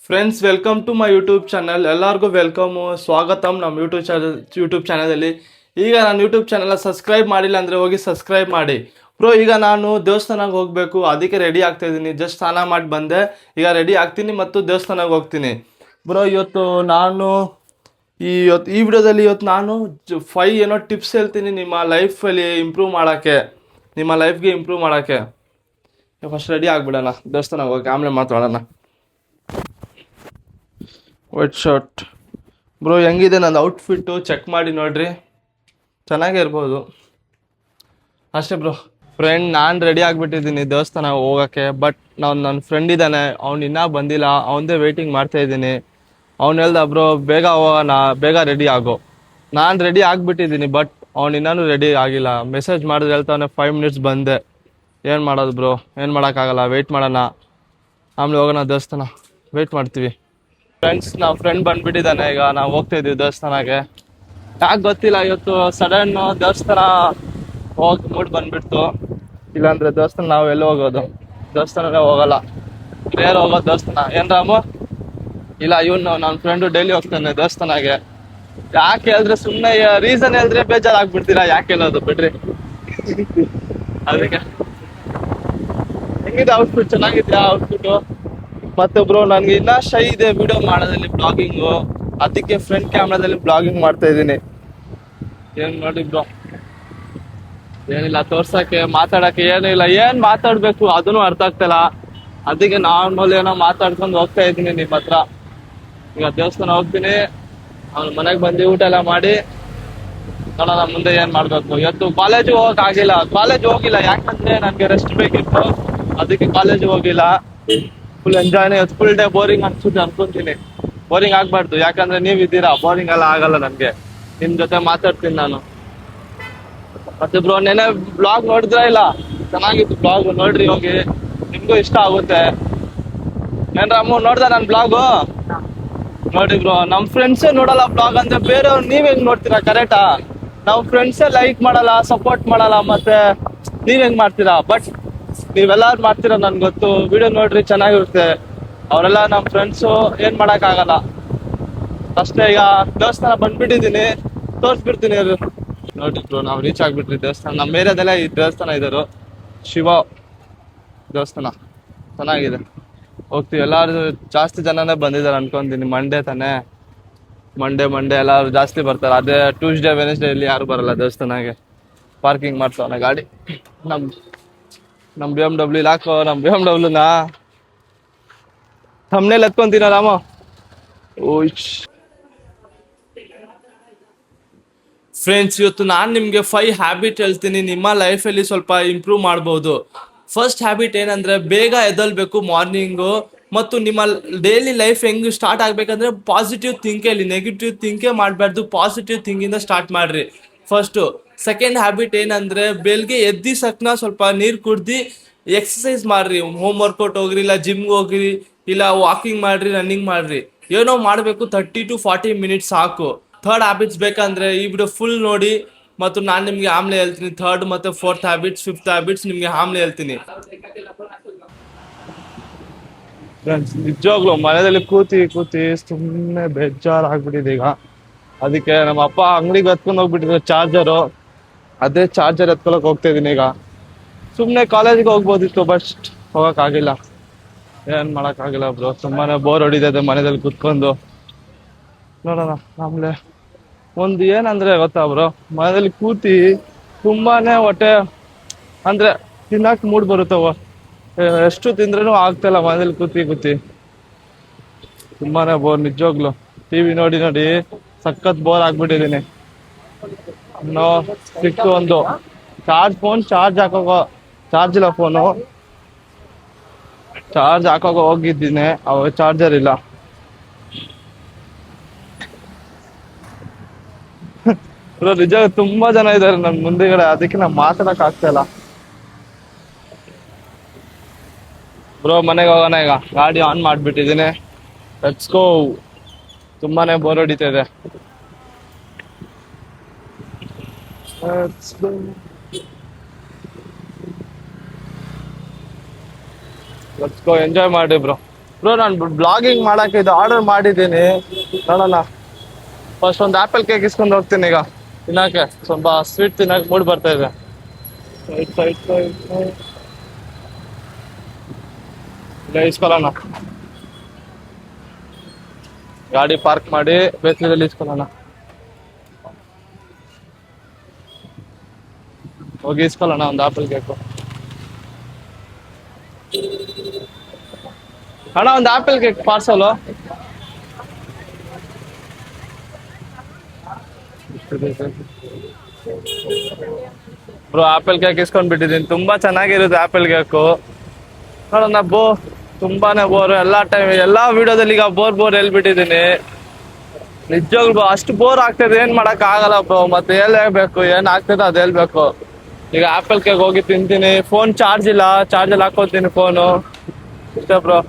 Friends, welcome to my YouTube channel. ಎಲ್ಲರಿಗೂ welcome, ಸ್ವಾಗತಂ ನಮ್ಮ ಯೂಟ್ಯೂಬ್ ಚಾನಲಲ್ಲಿ. ಈಗ ನಾನು ಯೂಟ್ಯೂಬ್ ಚಾನಲ್ ಸಬ್ಸ್ಕ್ರೈಬ್ ಮಾಡಿಲ್ಲ ಅಂದರೆ ಹೋಗಿ ಸಬ್ಸ್ಕ್ರೈಬ್ ಮಾಡಿ. ಬ್ರೋ, ಈಗ ನಾನು ದೇವಸ್ಥಾನಕ್ಕೆ ಹೋಗಬೇಕು, ಅದಕ್ಕೆ ರೆಡಿ ಆಗ್ತಾ ಇದ್ದೀನಿ. ಜಸ್ಟ್ ಸ್ನಾನ ಮಾಡಿ ಬಂದೆ, ಈಗ ರೆಡಿ ಆಗ್ತೀನಿ ಮತ್ತು ದೇವಸ್ಥಾನಕ್ಕೆ ಹೋಗ್ತೀನಿ. ಬ್ರೋ, ಈ ವಿಡಿಯೋದಲ್ಲಿ ನಾನು 5 ಏನೋ ಟಿಪ್ಸ್ ಹೇಳ್ತೀನಿ ನಿಮ್ಮ ಲೈಫಲ್ಲಿ ಇಂಪ್ರೂವ್ ಮಾಡೋಕ್ಕೆ, ನಿಮ್ಮ ಲೈಫ್ಗೆ ಇಂಪ್ರೂವ್ ಮಾಡೋಕ್ಕೆ. ಫಸ್ಟ್ ರೆಡಿ ಆಗಿಬಿಡೋಣ, ದೇವಸ್ಥಾನಕ್ಕೆ ಹೋಗಿ ಆಮೇಲೆ ಮಾತಾಡೋಣ. White shirt. ಬ್ರೋ, ಹೆಂಗಿದೆ ನನ್ನ ಔಟ್ಫಿಟ್ಟು ಚೆಕ್ ಮಾಡಿ ನೋಡ್ರಿ, ಚೆನ್ನಾಗೇ ಇರ್ಬೋದು ಅಷ್ಟೇ. ಬ್ರೋ ನಾನು ರೆಡಿ ಆಗಿಬಿಟ್ಟಿದ್ದೀನಿ ದೇವಸ್ಥಾನ ಹೋಗೋಕ್ಕೆ. ಬಟ್ ನನ್ನ ಫ್ರೆಂಡ್ ಇದ್ದಾನೆ, ಅವ್ನು ಇನ್ನೂ ಬಂದಿಲ್ಲ, ಅವನದೇ ವೆಯ್ಟಿಂಗ್ ಮಾಡ್ತಾಯಿದ್ದೀನಿ. ಅವ್ನು ಹೇಳ್ದ, ಬ್ರೋ ಬೇಗ ಹೋಗೋಣ, ಬೇಗ ರೆಡಿ ಆಗೋ. ನಾನು ರೆಡಿ ಆಗಿಬಿಟ್ಟಿದ್ದೀನಿ, ಬಟ್ ಅವ್ನು ಇನ್ನೂ ರೆಡಿ ಆಗಿಲ್ಲ. ಮೆಸೇಜ್ ಮಾಡಿದ್ರೆ ಹೇಳ್ತಾನೆ 5 ಮಿನಿಟ್ಸ್ ಬಂದೆ. ಏನು ಮಾಡೋದು ಬ್ರೋ, ಏನು ಮಾಡೋಕ್ಕಾಗಲ್ಲ, ವೆಯ್ಟ್ ಮಾಡೋಣ, ಆಮೇಲೆ ಹೋಗೋಣ ದೇವಸ್ಥಾನ. ವೆಯ್ಟ್ ಮಾಡ್ತೀವಿ. ಫ್ರೆಂಡ್ಸ್, ನಾವು ಫ್ರೆಂಡ್ ಬಂದ್ಬಿಟ್ಟಿದ್ದಾನೆ, ಈಗ ನಾವು ಹೋಗ್ತಾ ಇದ್ದೀವಿ ದೇವಸ್ಥಾನಕ್ಕೆ. ಯಾಕೆ ಗೊತ್ತಿಲ್ಲ, ಇವತ್ತು ಸಡನ್ ದೇವಸ್ಥಾನ ಹೋಗಿ ಮೂಡ್ ಬಂದ್ಬಿಡ್ತು. ಇಲ್ಲಾಂದ್ರೆ ದೇವಸ್ಥಾನ ನಾವು ಎಲ್ಲಿ ಹೋಗೋದು, ದೇವಸ್ಥಾನನೇ ಹೋಗಲ್ಲ, ರೇರ್ ಹೋಗೋದು ದೇವಸ್ಥಾನ. ಏನ್ ರಾಮು? ಇಲ್ಲ, ಇವನು ನನ್ನ ಫ್ರೆಂಡು ಡೈಲಿ ಹೋಗ್ತಾನೆ ದೇವಸ್ಥಾನಕ್ಕೆ. ಯಾಕೆ ಹೇಳಿದ್ರೆ ಸುಮ್ಮನೆ ರೀಸನ್ ಹೇಳಿದ್ರೆ ಬೇಜಾರಾಗ್ಬಿಡ್ತೀರಾ, ಯಾಕೆ ಹೇಳೋದು ಬಿಡ್ರಿ. ಅದಕ್ಕೆ ಹೆಂಗಿದೆ ಔಟ್ಫಿಟ್? ಚೆನ್ನಾಗಿದ್ಯಾ ಔಟ್ಫಿಟ್ಟು? ಮತ್ತೆ ಬ್ರೋ, ನನಗೆ ಇನ್ನೂ ಶೈ ಇದೆ ವಿಡಿಯೋ ಮಾಡೋದಲ್ಲಿ, ಬ್ಲಾಗಿಂಗು. ಅದಕ್ಕೆ ಫ್ರಂಟ್ ಕ್ಯಾಮ್ರಾದಲ್ಲಿ ಬ್ಲಾಗಿಂಗ್ ಮಾಡ್ತಾ ಇದ್ದೀನಿ. ಏನು ನೋಡಿ ಬ್ರೋ, ಏನಿಲ್ಲ ತೋರ್ಸಕ್ಕೆ, ಮಾತಾಡಕ್ಕೆ ಏನಿಲ್ಲ. ಏನು ಮಾತಾಡಬೇಕು ಅದನ್ನು ಅರ್ಥ ಆಗ್ತಿಲ್ಲ. ಅದಕ್ಕೆ ನಾರ್ಮಲ್ ಏನೋ ಮಾತಾಡ್ಕೊಂಡು ಹೋಗ್ತಾ ಇದ್ದೀನಿ ನಿಮ್ಮ ಹತ್ರ. ಈಗ ದೇವಸ್ಥಾನ ಹೋಗ್ತೀನಿ, ಅವ್ನ ಮನೆಗೆ ಬಂದು ಊಟ ಎಲ್ಲ ಮಾಡಿ ನೋಡೋಣ ಮುಂದೆ ಏನು ಮಾಡಬೇಕು. ಇವತ್ತು ಕಾಲೇಜಿಗೆ ಹೋಗೋಕ್ಕಾಗಿಲ್ಲ, ಕಾಲೇಜ್ ಹೋಗಿಲ್ಲ, ಯಾಕಂದ್ರೆ ನನಗೆ ರೆಸ್ಟ್ ಬೇಕಿತ್ತು, ಅದಕ್ಕೆ ಕಾಲೇಜಿಗೆ ಹೋಗಿಲ್ಲ. ಫುಲ್ ಎಂಜಾಯ್ನೇ, ಫುಲ್ ಡೇ ಬೋರಿಂಗ್ ಅನ್ಸುತ್ತೆ ಅನ್ಕೊಂತೀನಿ. ಬೋರಿಂಗ್ ಆಗ್ಬಾರ್ದು, ಯಾಕಂದ್ರೆ ನೀವಿದ್ದೀರಾ, ಬೋರಿಂಗ್ ಎಲ್ಲ ಆಗಲ್ಲ ನನಗೆ. ನಿಮ್ ಜೊತೆ ಮಾತಾಡ್ತೀನಿ ನಾನು. ಮತ್ತೆ ಬ್ರೋ, ನೆನೆ ಬ್ಲಾಗ್ ನೋಡಿದ್ರ ಇಲ್ಲ? ಚೆನ್ನಾಗಿತ್ತು ಬ್ಲಾಗ್, ನೋಡ್ರಿ ಹೋಗಿ, ನಿಮ್ಗೂ ಇಷ್ಟ ಆಗುತ್ತೆ. ಏನ್ ರಾಮು, ನೋಡ್ದ ನನ್ನ ಬ್ಲಾಗು? ನೋಡಿ ಬ್ರೋ, ನಮ್ ಫ್ರೆಂಡ್ಸೇ ನೋಡಲ್ಲ ಬ್ಲಾಗ್ ಅಂದ್ರೆ ಬೇರೆಯವ್ರು ನೀವ್ ಹೆಂಗ್ ನೋಡ್ತೀರಾ? ಕರೆಕ್ಟಾ? ನಾವು ಫ್ರೆಂಡ್ಸೇ ಲೈಕ್ ಮಾಡಲ್ಲ, ಸಪೋರ್ಟ್ ಮಾಡಲ್ಲ, ಮತ್ತೆ ನೀವ್ ಹೆಂಗ್ ಮಾಡ್ತೀರಾ? ಬಟ್ ನೀವೆಲ್ಲಾರು ಮಾಡ್ತೀರಾ ನನ್ಗೆ ಗೊತ್ತು. ವಿಡಿಯೋ ನೋಡ್ರಿ, ಚೆನ್ನಾಗಿರುತ್ತೆ. ಅವರೆಲ್ಲ ನಮ್ಮ ಫ್ರೆಂಡ್ಸು, ಏನ್ ಮಾಡಕ್ ಆಗಲ್ಲ ಅಷ್ಟೇ. ಈಗ ದೇವಸ್ಥಾನ ಬಂದ್ಬಿಟ್ಟಿದ್ದೀನಿ, ತೋರಿಸ್ಬಿಡ್ತೀನಿ. ನೋಡಿ ಬ್ರೋ, ನಾವು ರೀಚ್ ಆಗ್ಬಿಟ್ರಿ ದೇವಸ್ಥಾನ. ನಮ್ಮ ಏರಿಯಾದಲ್ಲೇ ಈ ದೇವಸ್ಥಾನ ಇದ್ದರು, ಶಿವ ದೇವಸ್ಥಾನ ಚೆನ್ನಾಗಿದೆ. ಹೋಗ್ತೀವಿ, ಎಲ್ಲಾರು ಜಾಸ್ತಿ ಜನನೇ ಬಂದಿದ್ದಾರೆ ಅನ್ಕೊಂತೀನಿ. ಮಂಡೇ ತಾನೆ, ಮಂಡೇ ಎಲ್ಲಾರು ಜಾಸ್ತಿ ಬರ್ತಾರೆ. ಅದೇ ಟ್ಯೂಸ್ಡೇ ವೆನೆಸ್ಡೇ ಇಲ್ಲಿ ಯಾರು ಬರಲ್ಲ ದೇವಸ್ಥಾನಕ್ಕೆ. ಪಾರ್ಕಿಂಗ್ ಮಾಡ್ತಾವನೆ ಗಾಡಿ. ನಮ್ BMW ಹಾಕೋ, ನಮ್ BMW ಥಂಬ್ನೇಲ್ ಎತ್ಕೊಂತೀನ ರಾಮ. ಫ್ರೆಂಡ್ಸ್, ಇವತ್ತು ನಾನು ನಿಮಗೆ 5 ಹ್ಯಾಬಿಟ್ ಹೇಳ್ತೀನಿ, ನಿಮ್ಮ ಲೈಫಲ್ಲಿ ಸ್ವಲ್ಪ ಇಂಪ್ರೂವ್ ಮಾಡ್ಬೋದು. ಫಸ್ಟ್ ಹ್ಯಾಬಿಟ್ ಏನಂದ್ರೆ, ಬೇಗ ಎದ್ದಲ್ಬೇಕು ಮಾರ್ನಿಂಗು. ಮತ್ತು ನಿಮ್ಮ ಡೈಲಿ ಲೈಫ್ ಹೆಂಗ್ ಸ್ಟಾರ್ಟ್ ಆಗ್ಬೇಕಂದ್ರೆ ಪಾಸಿಟಿವ್ ಥಿಂಕಲ್ಲಿ, ನೆಗೆಟಿವ್ ಥಿಂಕೇ ಮಾಡಬಾರ್ದು, ಪಾಸಿಟಿವ್ ಥಿಂಕಿಂದ ಸ್ಟಾರ್ಟ್ ಮಾಡ್ರಿ ಫಸ್ಟು. ಸೆಕೆಂಡ್ ಹ್ಯಾಬಿಟ್ ಏನಂದ್ರೆ, ಬೆಳಗ್ಗೆ ಎದ್ದಿಸಕ್ನ ಸ್ವಲ್ಪ ನೀರು ಕುಡ್ದು ಎಕ್ಸಸೈಸ್ ಮಾಡ್ರಿ. ಹೋಮ್ ವರ್ಕೌಟ್ ಹೋಗ್ರಿ, ಇಲ್ಲ ಜಿಮ್ಗೆ ಹೋಗ್ರಿ, ಇಲ್ಲ ವಾಕಿಂಗ್ ಮಾಡ್ರಿ, ರನ್ನಿಂಗ್ ಮಾಡ್ರಿ. ಏನೋ ಮಾಡಬೇಕು, 30 to 40 ಮಿನಿಟ್ಸ್ ಸಾಕು. ಥರ್ಡ್ ಹ್ಯಾಬಿಟ್ಸ್ ಬೇಕಂದ್ರೆ ಈ ವಿಡಿಯೋ ಫುಲ್ ನೋಡಿ, ಮತ್ತು ನಾನು ನಿಮಗೆ ಆಮೇಲೆ ಹೇಳ್ತೀನಿ. ಥರ್ಡ್ ಮತ್ತು ಫೋರ್ತ್ ಹ್ಯಾಬಿಟ್ಸ್, ಫಿಫ್ತ್ ಹ್ಯಾಬಿಟ್ಸ್ ನಿಮಗೆ ಆಮೇಲೆ ಹೇಳ್ತೀನಿ. ಫ್ರೆಂಡ್ಸ್, ನಿಜವಾಗ್ಲೂ ಮನೆಯಲ್ಲಿ ಕೂತಿ ಸುಮ್ಮನೆ ಬೇಜಾರಾಗ್ಬಿಟ್ಟಿದೆ ಈಗ. ಅದಕ್ಕೆ ನಮ್ಮ ಅಪ್ಪ ಅಂಗಡಿಗೆ ಎತ್ಕೊಂಡು ಹೋಗ್ಬಿಟ್ಟಿದ್ರು ಚಾರ್ಜರು, ಅದೇ ಚಾರ್ಜರ್ ಎತ್ಕೊಳಕ್ ಹೋಗ್ತಾ ಇದೀನಿ ಈಗ. ಸುಮ್ಮನೆ ಕಾಲೇಜಿಗೆ ಹೋಗ್ಬೋದಿತ್ತು, ಬಟ್ ಹೋಗೋಕ್ಕಾಗಿಲ್ಲ. ಏನು ಮಾಡೋಕ್ಕಾಗಿಲ್ಲ ಬ್ರೋ, ತುಂಬಾನೇ ಬೋರ್ ಹೊಡಿತದೆ ಮನೆಯಲ್ಲಿ ಕೂತ್ಕೊಂಡು. ನೋಡೋಣ ಆಮೇಲೆ. ಒಂದು ಏನಂದ್ರೆ ಗೊತ್ತಾ ಬ್ರೋ, ಮನೆಯಲ್ಲಿ ಕೂತಿ ತುಂಬಾನೇ ಹೊಟ್ಟೆ ಅಂದ್ರೆ ತಿನ್ನಕ್ ಮೂಡ್ ಬರುತ್ತವ. ಎಷ್ಟು ತಿಂದ್ರೂ ಆಗ್ತಾಯಿಲ್ಲ ಮನೇಲಿ ಕೂತಿ. ತುಂಬಾನೇ ಬೋರ್ ನಿಜವಾಗ್ಲು. ಟಿವಿ ನೋಡಿ ಸಖತ್ ಬೋರ್ ಆಗ್ಬಿಟ್ಟಿದ್ದೀನಿ. ನೋ ಸಿಕ್ತು ಒಂದು ಫೋನ್ ಚಾರ್ಜ್ ಹಾಕೋಗೋ, ಚಾರ್ಜ್ ಇಲ್ಲ ಫೋನು, ಚಾರ್ಜ್ ಹಾಕೋಗೋ ಹೋಗಿದ್ದೀನಿ, ಅವಾಗ ಚಾರ್ಜರ್ ಇಲ್ಲ. ನಿಜ ತುಂಬಾ ಜನ ಇದ್ದಾರೆ ನನ್ ಮುಂದೆಗಡೆ, ಅದಕ್ಕೆ ನಾ ಮಾತಾಡಕ್ ಆಗ್ತಾ ಇಲ್ಲ. ಬ್ರೋ, ಮನೆಗೆ ಹೋಗೋಣ ಈಗ. ಗಾಡಿ ಆನ್ ಮಾಡ್ಬಿಟ್ಟಿದ್ದೀನಿ, ಲೆಟ್ಸ್ ಗೋ. ತುಂಬಾನೇ ಬೋರ್ ಹೊಡಿತಾ ಇದೆ. ಲೆಟ್ಸ್ ಗೋ, ಎಂಜಾಯ್ ಮಾಡಿ ಬ್ರೋ. ಬ್ರೋ ನಾನು ಬ್ಲಾಗಿಂಗ್ ಮಾಡಕ್ಕೆ ಇದು ಆರ್ಡರ್ ಮಾಡಿದ್ದೀನಿ, ನೋಡೋಣ. ಫಸ್ಟ್ ಒಂದು ಆಪಲ್ ಕೇಕ್ ಇಸ್ಕೊಂಡು ಹೋಗ್ತೀನಿ ಈಗ ತಿನ್ನಕ್ಕೆ, ಸ್ವಲ್ಪ ಸ್ವೀಟ್ ತಿನ್ನಕ್ಕೆ ಮೂಡ್ ಬರ್ತಾ ಇದೆ. ಇಲ್ಲ ಇಸ್ಕೊಳ್ಳೋಣ, ಗಾಡಿ ಪಾರ್ಕ್ ಮಾಡಿ ಬೇಕರಿಯಲ್ಲಿ ಇಸ್ಕೊಳ್ಳೋಣ. ಹೋಗಿ ಇಸ್ಕೊಳ್ಳೋಣ ಒಂದು ಆಪಲ್ ಕೇಕು. ಅಣ್ಣ ಒಂದು apple cake parcel. Bro apple cake ಇಸ್ಕೊಂಡ್ ಬಿಟ್ಟಿದ್ದೀನಿ, ತುಂಬಾ ಚೆನ್ನಾಗಿರುತ್ತೆ ಆಪಲ್ ಕೇಕು. ನೋಡೋಣ ತುಂಬಾನೇ ಬೋರ್, ಎಲ್ಲಾ ವಿಡಿಯೋದಲ್ಲಿ ಈಗ ಬೋರ್ ಹೇಳ್ಬಿಟ್ಟಿದ್ದೀನಿ. ನಿಜವಾಗ್ಲೂ ಅಷ್ಟು ಬೋರ್ ಆಗ್ತದೆ, ಏನ್ ಮಾಡಕ್ ಆಗಲ್ಲ ಬ್ರೋ. ಮತ್ತೆ ಹೇಳ್ಬೇಕು, ಏನ್ ಆಗ್ತದೆ ಅದ್ ಹೇಳ್ಬೇಕು. ಈಗ ಆಪಲ್ ಕೇಕ್ ಹೋಗಿ ತಿಂತೀನಿ, ಫೋನ್ ಚಾರ್ಜಲ್ಲಿ ಹಾಕೋತೀನಿ ಫೋನು. ಇಷ್ಟೇ ಬ್ರೋ.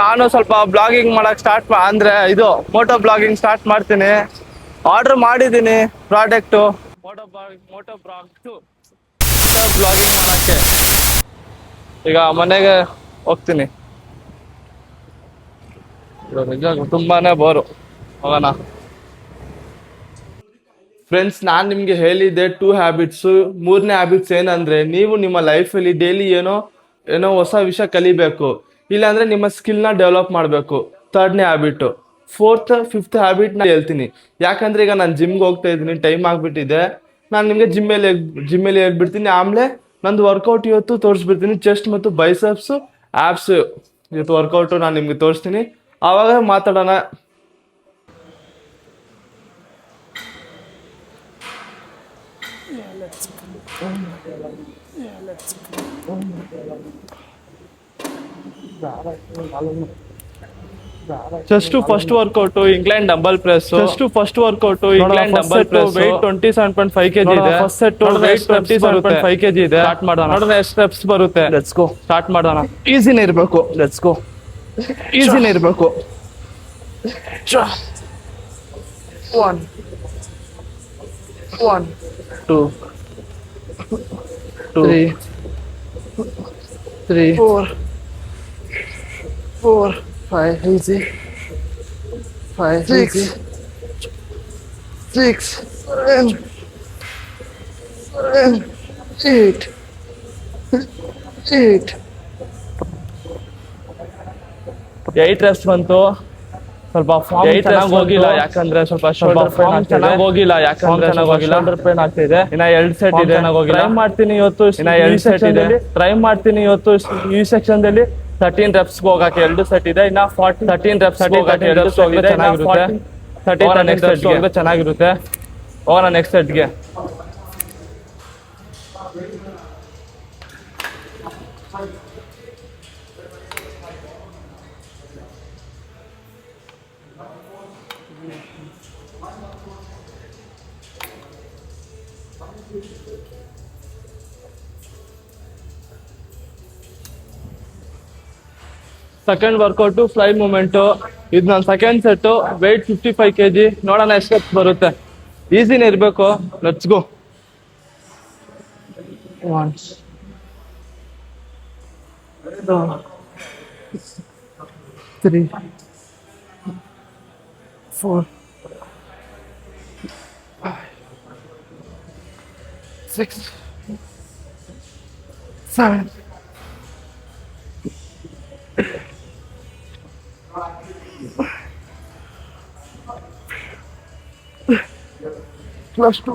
ನಾನು ಸ್ವಲ್ಪ ಬ್ಲಾಗಿಂಗ್ ಮಾಡಕ್ ಅಂದ್ರೆ ಇದು ಮೋಟೋ ಬ್ಲಾಗಿಂಗ್ ಸ್ಟಾರ್ಟ್ ಮಾಡ್ತೀನಿ. ಆರ್ಡರ್ ಮಾಡಿದ್ದೀನಿ ಪ್ರಾಡಕ್ಟು ಮೋಟೋ ಬ್ಲಾಗಿಂಗ್ ಮಾಡಕ್ಕೆ. ಈಗ ಮನೆಗೆ ಹೋಗ್ತೀನಿ. ನಿಜ ತುಂಬಾನೇ ಬೋರು, ಹೋಗೋಣ. ಫ್ರೆಂಡ್ಸ್, ನಾನು ನಿಮಗೆ ಹೇಳಿದ್ದೆ 2 ಹ್ಯಾಬಿಟ್ಸು. 3ನೇ ಹ್ಯಾಬಿಟ್ಸ್ ಏನಂದ್ರೆ, ನೀವು ನಿಮ್ಮ ಲೈಫಲ್ಲಿ ಡೈಲಿ ಏನೋ ಹೊಸ ವಿಷಯ ಕಲಿಬೇಕು, ಇಲ್ಲಾಂದ್ರೆ ನಿಮ್ಮ ಸ್ಕಿಲ್ನ ಡೆವಲಪ್ ಮಾಡಬೇಕು. 3ನೇ ಹ್ಯಾಬಿಟು. 4th 5th ಹ್ಯಾಬಿಟ್ ನಾನು ಹೇಳ್ತೀನಿ. ಯಾಕಂದ್ರೆ ಈಗ ನಾನು ಜಿಮ್ಗೆ ಹೋಗ್ತಾ ಇದ್ದೀನಿ, ಟೈಮ್ ಆಗಿಬಿಟ್ಟಿದೆ. ನಾನು ನಿಮಗೆ ಜಿಮ್ಮಲ್ಲಿ ಹೇಳ್ಬಿಡ್ತೀನಿ. ಆಮೇಲೆ ನಂದು ವರ್ಕೌಟ್ ಇವತ್ತು ತೋರಿಸ್ಬಿಡ್ತೀನಿ. ಚೆಸ್ಟ್ ಮತ್ತು ಬೈಸೆಪ್ಸ್ ಆ್ಯಪ್ಸ್ ಇವತ್ತು ವರ್ಕೌಟು ನಾನು ನಿಮಗೆ ತೋರಿಸ್ತೀನಿ, ಆವಾಗ ಮಾತಾಡೋಣ. Just first workout incline dumbbell press. Just first workout incline dumbbell press. Weight 27.5 kg ಇದೆ. First set weight 27.5 kg ಇದೆ. ಸ್ಟಾರ್ಟ್ ಮಾಡೋಣ. ನೋಡೋಣ ಎಷ್ಟು ಸ್ಟೆಪ್ಸ್ ಬರುತ್ತೆ. Let's go. ಸ್ಟಾರ್ಟ್ ಮಾಡೋಣ. ಈಸಿನೇ ಇರಬೇಕು. Let's go. ಈಸಿನೇ ಇರಬೇಕು. 1 2 3 4 5 easy 5 6 7 8 reps ಬಂತು. ಸ್ವಲ್ಪ ಫಾರ್ಮ್ ಚೆನ್ನಾಗಿ ಹೋಗಿಲ್ಲ, ಯಾಕಂದ್ರೆ ಸ್ವಲ್ಪ ಶೋಲ್ಡರ್ ಪೇನ್ ಚೆನ್ನಾಗಿ ಹೋಗಿಲ್ಲ, ಶೋಲ್ಡರ್ ಪೇನ್ ಆಗ್ತಿದೆ. ಇನ್ನ 2 ಸೆಟ್ ಇದೆ, ಟ್ರೈ ಮಾಡ್ತೀನಿ ಇವತ್ತು. ಇನ್ನ 2 ಸೆಟ್ ಇದೆ, ಟ್ರೈ ಮಾಡ್ತೀನಿ ಇವತ್ತು. ಈ ಸೆಕ್ಷನ್ದಲ್ಲಿ 13 reps ಹೋಗಕ್ಕೆ 2 ಸೆಟ್ ಇದೆ. ಇನ್ನ 13 reps ಹೋಗಕ್ಕೆ 2 ಸೆಟ್ ಇದೆ. ಚೆನ್ನಾಗಿರುತ್ತೆ. 13 ನೆಕ್ಸ್ಟ್ ಸೆಟ್ ಹೋಗಿದ್ರೆ ಚೆನ್ನಾಗಿರುತ್ತೆ. ಹೋಗೋಣ ನೆಕ್ಸ್ಟ್ ಸೆಟ್ಗೆ. Second workout fly movement. ಇದು ನನ್ನ ಸೆಕೆಂಡ್ ಸೆಟ್ಟು. Weight 55 kg. ನೋಡೋಣ ಎಷ್ಟು ಸ್ಟೆಪ್ಸ್ ಬರುತ್ತೆ. ಈಸಿನೇ ಇರಬೇಕು. Let's go. 1 2 3 4 5 6 7 +2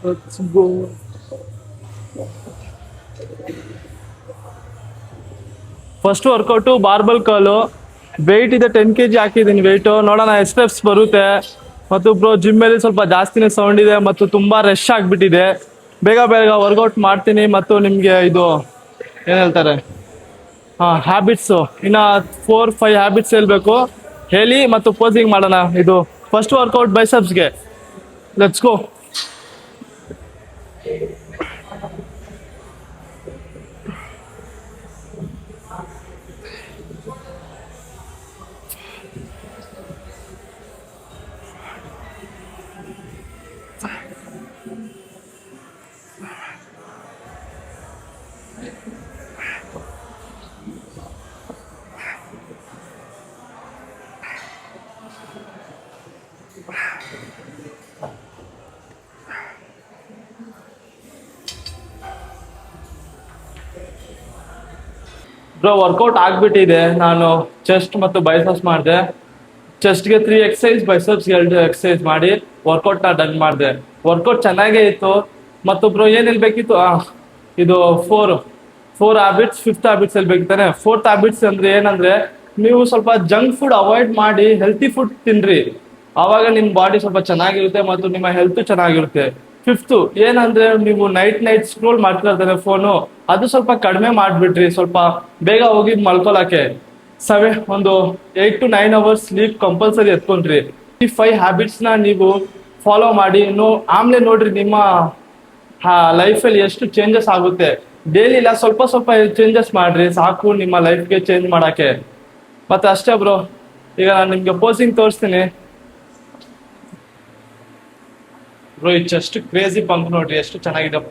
Let's go. First workout barbell curl. Weight ಇದೆ 10 kg ಹಾಕಿದ್ದೀನಿ ವೆಯ್ಟು. ನೋಡೋಣ ಎಷ್ಟು ಸ್ಟೆಪ್ಸ್ ಬರುತ್ತೆ. ಮತ್ತು ಬ್ರೋ ಜಿಮ್ಮಲ್ಲಿ ಸ್ವಲ್ಪ ಜಾಸ್ತಿನೇ ಸೌಂಡ್ ಇದೆ ಮತ್ತು ತುಂಬ ರಶ್ ಆಗಿಬಿಟ್ಟಿದೆ. ಬೇಗ ವರ್ಕೌಟ್ ಮಾಡ್ತೀನಿ. ಮತ್ತು ನಿಮಗೆ ಇದು ಏನು ಹೇಳ್ತಾರೆ, ಹ್ಯಾಬಿಟ್ಸು ಇನ್ನು 4-5 ಹ್ಯಾಬಿಟ್ಸ್ ಹೇಳ್ಬೇಕು, ಹೇಳಿ ಮತ್ತು ಪೋಸಿಂಗ್ ಮಾಡೋಣ. ಇದು ಫಸ್ಟ್ ವರ್ಕೌಟ್ ಬೈಸೆಪ್ಸ್ಗೆ. Let's go. ಬ್ರೋ ವರ್ಕೌಟ್ ಆಗ್ಬಿಟ್ಟಿದೆ. ನಾನು ಚೆಸ್ಟ್ ಮತ್ತು ಬೈಸಪ್ಸ್ ಮಾಡಿದೆ. ಚೆಸ್ಟ್ಗೆ 3 ಎಕ್ಸಸೈಸ್, ಬೈಸಪ್ಸ್ಗೆ 2 ಎಕ್ಸಸೈಸ್ ಮಾಡಿ ವರ್ಕೌಟ್ನ ಡನ್ ಮಾಡಿದೆ. ವರ್ಕೌಟ್ ಚೆನ್ನಾಗೇ ಇತ್ತು. ಮತ್ತು ಬ್ರೋ ಏನೇನು ಬೇಕಿತ್ತು, ಇದು ಫೋರ್ ಹ್ಯಾಬಿಟ್ಸ್, ಫಿಫ್ತ್ ಹ್ಯಾಬಿಟ್ಸ್ ಅಲ್ಲಿ ಬೇಕಿತ್ತಾನೆ. ಫೋರ್ತ್ ಹ್ಯಾಬಿಟ್ಸ್ ಅಂದ್ರೆ ಏನಂದ್ರೆ, ನೀವು ಸ್ವಲ್ಪ ಜಂಕ್ ಫುಡ್ ಅವಾಯ್ಡ್ ಮಾಡಿ ಹೆಲ್ತಿ ಫುಡ್ ತಿನ್ರಿ. ಆವಾಗ ನಿಮ್ಮ ಬಾಡಿ ಸ್ವಲ್ಪ ಚೆನ್ನಾಗಿರುತ್ತೆ ಮತ್ತು ನಿಮ್ಮ ಹೆಲ್ತ್ ಚೆನ್ನಾಗಿರುತ್ತೆ. ಫಿಫ್ತ್ ಏನಂದ್ರೆ, ನೀವು ನೈಟ್ ಸ್ಕ್ರೋಲ್ ಮಾಡ್ತಿರ್ತಾರೆ ಫೋನು, ಅದು ಸ್ವಲ್ಪ ಕಡಿಮೆ ಮಾಡಿಬಿಟ್ರಿ. ಸ್ವಲ್ಪ ಬೇಗ ಹೋಗಿ ಮಲ್ಕೊಳಕ್ಕೆ ಒಂದು 8 to 9 hours ಸ್ಲೀಪ್ ಕಂಪಲ್ಸರಿ ಎತ್ಕೊಂಡ್ರಿ. ಈ 5 ಹ್ಯಾಬಿಟ್ಸ್ನ ನೀವು ಫಾಲೋ ಮಾಡಿ ಆಮೇಲೆ ನೋಡ್ರಿ ನಿಮ್ಮ ಲೈಫಲ್ಲಿ ಎಷ್ಟು ಚೇಂಜಸ್ ಆಗುತ್ತೆ. ಡೈಲಿ ಇಲ್ಲ, ಸ್ವಲ್ಪ ಸ್ವಲ್ಪ ಚೇಂಜಸ್ ಮಾಡ್ರಿ, ಸಾಕು ನಿಮ್ಮ ಲೈಫ್ಗೆ ಚೇಂಜ್ ಮಾಡಕ್ಕೆ. ಮತ್ತೆ ಅಷ್ಟೇ ಬ್ರೋ. ಈಗ ನಾನು ನಿಮ್ಗೆ ಪೋಸಿಂಗ್ ತೋರಿಸ್ತೀನಿ ಬ್ರೋ. ಈ ಚೆಸ್ಟ್ ಕ್ರೇಜಿ ಪಂಪ್ ನೋಡ್ರಿ, ಎಷ್ಟು ಚೆನ್ನಾಗಿದೆ.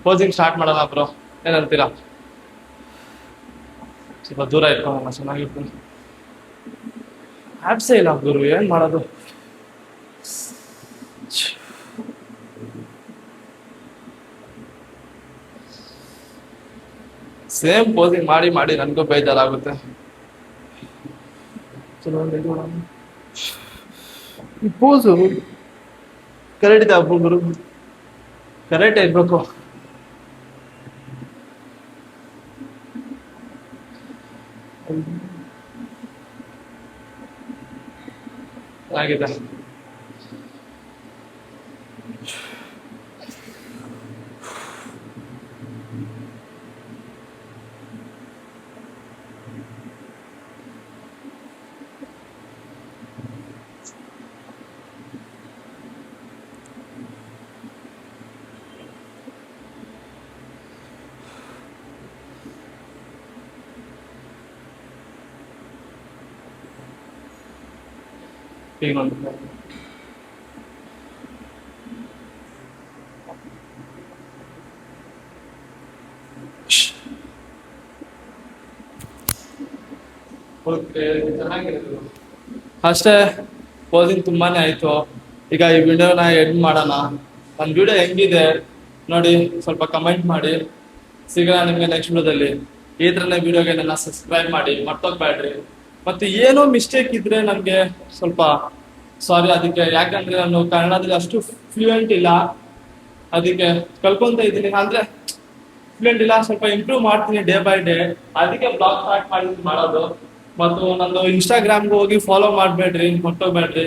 ಪೋಸಿಂಗ್ ಸ್ಟಾರ್ಟ್ ಮಾಡೋಣ ಬ್ರೋ, ಏನಂತೀರಾ? ಸ್ವಲ್ಪ ದೂರ ಇಟ್ಕೊಳ್ಳೋಣ, ಚೆನ್ನಾಗಿರ್ತೀನಿ. ಆಪ್ಸೇ ಇಲ್ಲ ಗುರು, ಏನ್ ಮಾಡೋದು? ಸೇಮ್ ಪೋಸಿಂಗ್ ಮಾಡಿ ಮಾಡಿ ನನಗೂ ಬೇಜಾರಾಗುತ್ತೆ. ಈ ಪೋಸು ಕರೆಕ್ಟ್ ಇದೆ ಗುರು, ಕರೆಕ್ಟ್ ಇರ್ಬೇಕು. ಆಗಿದೆ. ಹೀಗೊಂದು ಅಷ್ಟೇ. ಪೋಸಿಂಗ್ ತುಂಬಾನೇ ಆಯ್ತು. ಈಗ ಈ ವಿಡಿಯೋನ ಎಂಡ್ ಮಾಡೋಣ. ನನ್ನ ವಿಡಿಯೋ ಹೆಂಗಿದೆ ನೋಡಿ, ಸ್ವಲ್ಪ ಕಮೆಂಟ್ ಮಾಡಿ. ಸಿಗೋಣ ನಿಮಗೆ ನೆಕ್ಸ್ಟ್ ವಿಡಿಯೋದಲ್ಲಿ. ಈ ಥರನೇ ವಿಡಿಯೋಗೆ ನನ್ನ ಸಬ್ಸ್ಕ್ರೈಬ್ ಮಾಡಿ, ಮರ್ತೋಗ್ಬೇಡ್ರಿ. ಮತ್ತೆ ಏನೋ ಮಿಸ್ಟೇಕ್ ಇದ್ರೆ ನನಗೆ ಸ್ವಲ್ಪ ಸಾರಿ ಅದಕ್ಕೆ. ಯಾಕಂದ್ರೆ ನಾನು ಕನ್ನಡದಲ್ಲಿ ಅಷ್ಟು ಫ್ಲೂಯೆಂಟ್ ಇಲ್ಲ, ಅದಕ್ಕೆ ಕಲ್ಕೊಂತ ಇದ್ದೀನಿ. ಅಂದ್ರೆ ಫ್ಲೂಯೆಂಟ್ ಇಲ್ಲ, ಸ್ವಲ್ಪ ಇಂಪ್ರೂವ್ ಮಾಡ್ತೀನಿ ಡೇ ಬೈ ಡೇ. ಅದಕ್ಕೆ ಬ್ಲಾಗ್ ಸ್ಟಾರ್ಟ್ ಮಾಡೋದು. ಮತ್ತು ನಂದು ಇನ್ಸ್ಟಾಗ್ರಾಮ್ಗೆ ಹೋಗಿ ಫಾಲೋ ಮಾಡಬೇಡ್ರಿ, ಮರ್ತೋಗ್ಬೇಡ್ರಿ.